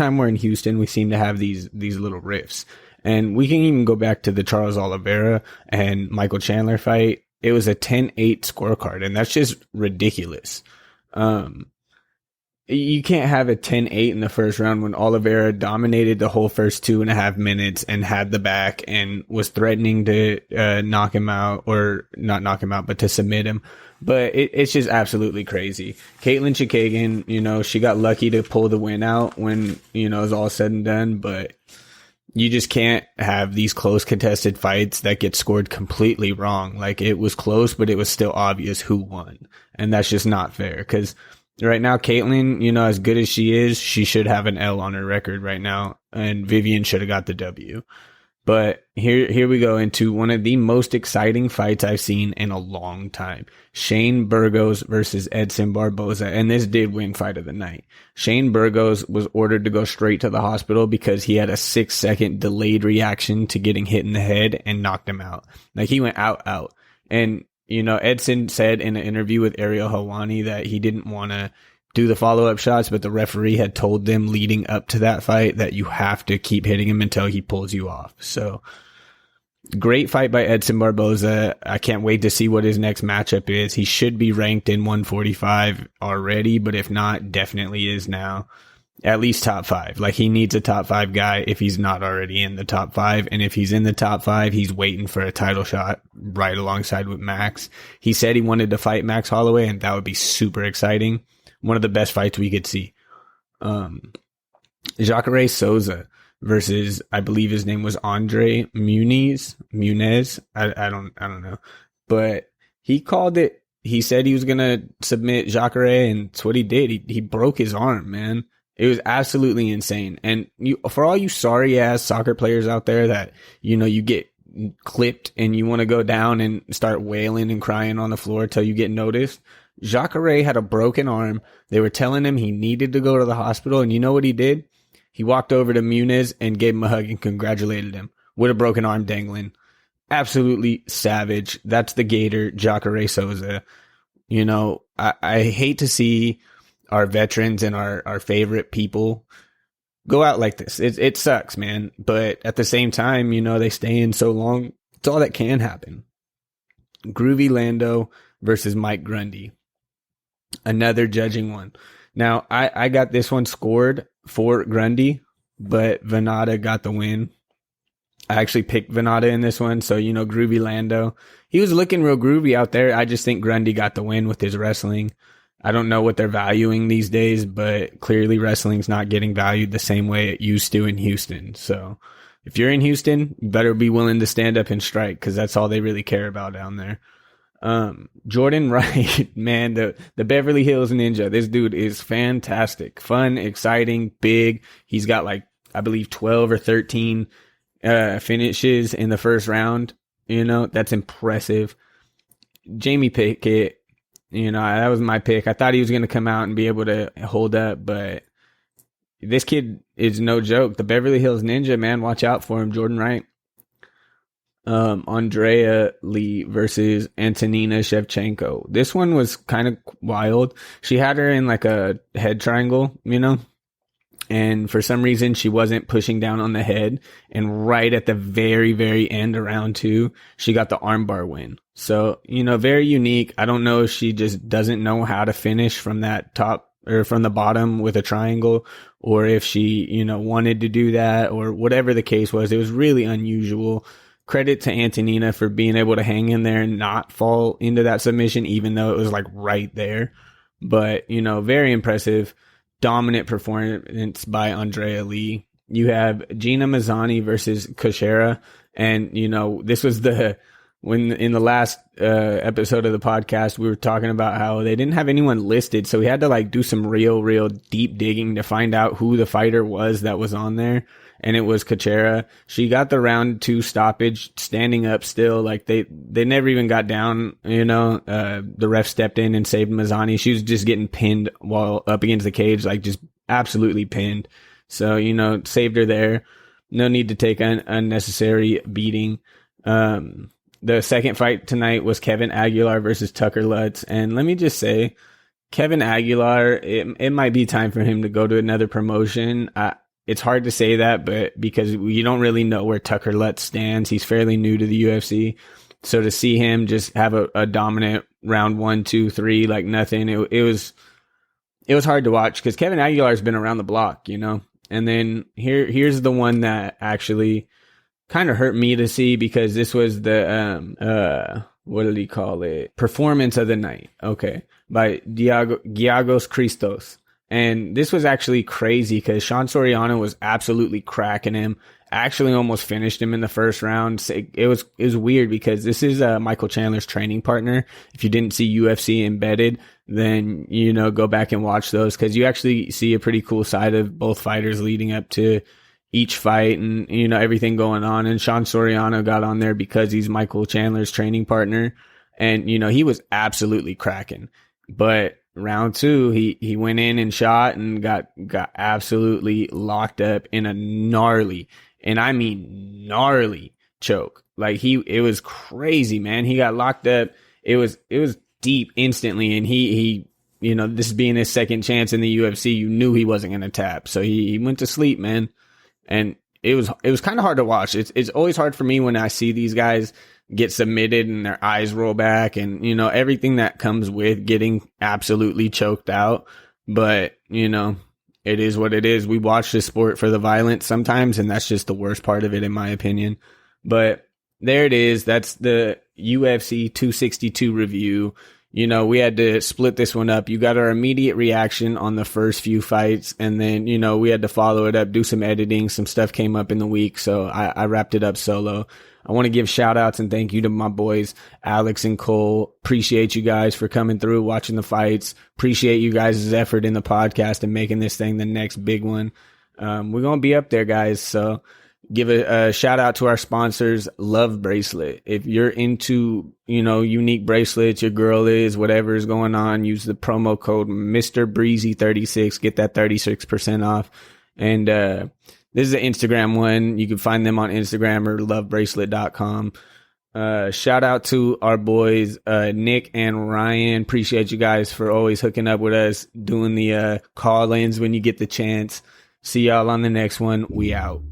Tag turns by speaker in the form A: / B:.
A: time we're in Houston, we seem to have these little riffs. And we can even go back to the Charles Oliveira and Michael Chandler fight. It was a 10-8 scorecard, and that's just ridiculous. You can't have a 10-8 in the first round when Oliveira dominated the whole first 2.5 minutes and had the back and was threatening to knock him out, or not knock him out, but to submit him. But it's just absolutely crazy. Caitlin Chikagan, she got lucky to pull the win out when, it was all said and done, but you just can't have these close contested fights that get scored completely wrong. Like, it was close, but it was still obvious who won. And that's just not fair, because right now, Caitlin, as good as she is, she should have an L on her record right now, and Vivian should have got the W. But here we go into one of the most exciting fights I've seen in a long time. Shane Burgos versus Edson Barboza, and this did win fight of the night. Shane Burgos was ordered to go straight to the hospital because he had a 6-second delayed reaction to getting hit in the head and knocked him out. Like, he went out. And Edson said in an interview with Ariel Helwani that he didn't want to do the follow-up shots, but the referee had told them leading up to that fight that you have to keep hitting him until he pulls you off. So, great fight by Edson Barboza. I can't wait to see what his next matchup is. He should be ranked in 145 already, but if not, definitely is now. At least top 5. Like, he needs a top 5 guy if he's not already in the top 5. And if he's in the top 5, he's waiting for a title shot right alongside with Max. He said he wanted to fight Max Holloway, and that would be super exciting. One of the best fights we could see. Jacare Souza versus, I believe his name was Andre Muniz. I don't know. But he called it. He said he was going to submit Jacare, and it's what he did. He broke his arm, man. It was absolutely insane. And for all you sorry ass soccer players out there that, you get clipped and you want to go down and start wailing and crying on the floor till you get noticed. Jacare had a broken arm. They were telling him he needed to go to the hospital. And you know what he did? He walked over to Muniz and gave him a hug and congratulated him with a broken arm dangling. Absolutely savage. That's the Gator, Jacare Souza. I hate to see our veterans and our favorite people go out like this. It sucks, man. But at the same time, they stay in so long. It's all that can happen. Groovy Lando versus Mike Grundy. Another judging one. Now, I got this one scored for Grundy, but Venata got the win. I actually picked Venata in this one. So, Groovy Lando. He was looking real groovy out there. I just think Grundy got the win with his wrestling. I don't know what they're valuing these days, but clearly wrestling's not getting valued the same way it used to in Houston. So if you're in Houston, you better be willing to stand up and strike, because that's all they really care about down there. Jordan Wright, man, the Beverly Hills Ninja. This dude is fantastic, fun, exciting, big. He's got I believe 12 or 13 finishes in the first round. That's impressive. Jamie Pickett, that was my pick. I thought he was going to come out and be able to hold up, but this kid is no joke. The Beverly Hills Ninja, man, watch out for him. Jordan Wright. Andrea Lee versus Antonina Shevchenko. This one was kind of wild. She had her in a head triangle, and for some reason she wasn't pushing down on the head. And right at the very, very end of round 2, she got the armbar win. So, very unique. I don't know if she just doesn't know how to finish from that top or from the bottom with a triangle, or if she, wanted to do that, or whatever the case was. It was really unusual. Credit to Antonina for being able to hang in there and not fall into that submission, even though it was right there. But, very impressive, dominant performance by Andrea Lee. You have Gina Mazzani versus Cashera. And, this was when in the last episode of the podcast, we were talking about how they didn't have anyone listed. So we had to do some real deep digging to find out who the fighter was that was on there. And it was Cashera. She got the round 2 stoppage standing up still. They never even got down, the ref stepped in and saved Mazzani. She was just getting pinned while up against the cage, just absolutely pinned. So, saved her there. No need to take an unnecessary beating. The second fight tonight was Kevin Aguilar versus Tucker Lutz. And let me just say, Kevin Aguilar, it might be time for him to go to another promotion. it's hard to say that, but because you don't really know where Tucker Lutz stands. He's fairly new to the UFC. So to see him just have a dominant round 1, 2, 3, like nothing, it was hard to watch because Kevin Aguilar's been around the block, you know? And then here's the one that actually kind of hurt me to see because this was the, what did he call it? Performance of the night. Okay. By Giagos Christos. And this was actually crazy because Sean Soriano was absolutely cracking him. Actually almost finished him in the first round. It was weird because this is Michael Chandler's training partner. If you didn't see UFC Embedded, then, you know, go back and watch those because you actually see a pretty cool side of both fighters leading up to each fight and, you know, everything going on. And Sean Soriano got on there because he's Michael Chandler's training partner. And, you know, he was absolutely cracking. But round 2, he went in and shot and got absolutely locked up in a gnarly, and I mean gnarly choke. Like it was crazy, man. He got locked up. It was deep instantly. And he, you know, this being his second chance in the UFC, you knew he wasn't going to tap. So he went to sleep, man. And it was kind of hard to watch. It's always hard for me when I see these guys get submitted and their eyes roll back and, you know, everything that comes with getting absolutely choked out. But, you know, it is what it is. We watch this sport for the violence sometimes, and that's just the worst part of it, in my opinion. But there it is. That's the UFC 262 review. You know, we had to split this one up. You got our immediate reaction on the first few fights, and then, you know, we had to follow it up, do some editing. Some stuff came up in the week, so I wrapped it up solo. I want to give shout outs and thank you to my boys, Alex and Cole. Appreciate you guys for coming through, watching the fights. Appreciate you guys' effort in the podcast and making this thing the next big one. We're going to be up there, guys. So give a shout out to our sponsors, Love Bracelet. If you're into, you know, unique bracelets, your girl is, whatever is going on, use the promo code Mr. Breezy 36, get that 36% off. And, this is an Instagram one. You can find them on Instagram or lovebracelet.com. Shout out to our boys, Nick and Ryan. Appreciate you guys for always hooking up with us, doing the call-ins when you get the chance. See y'all on the next one. We out.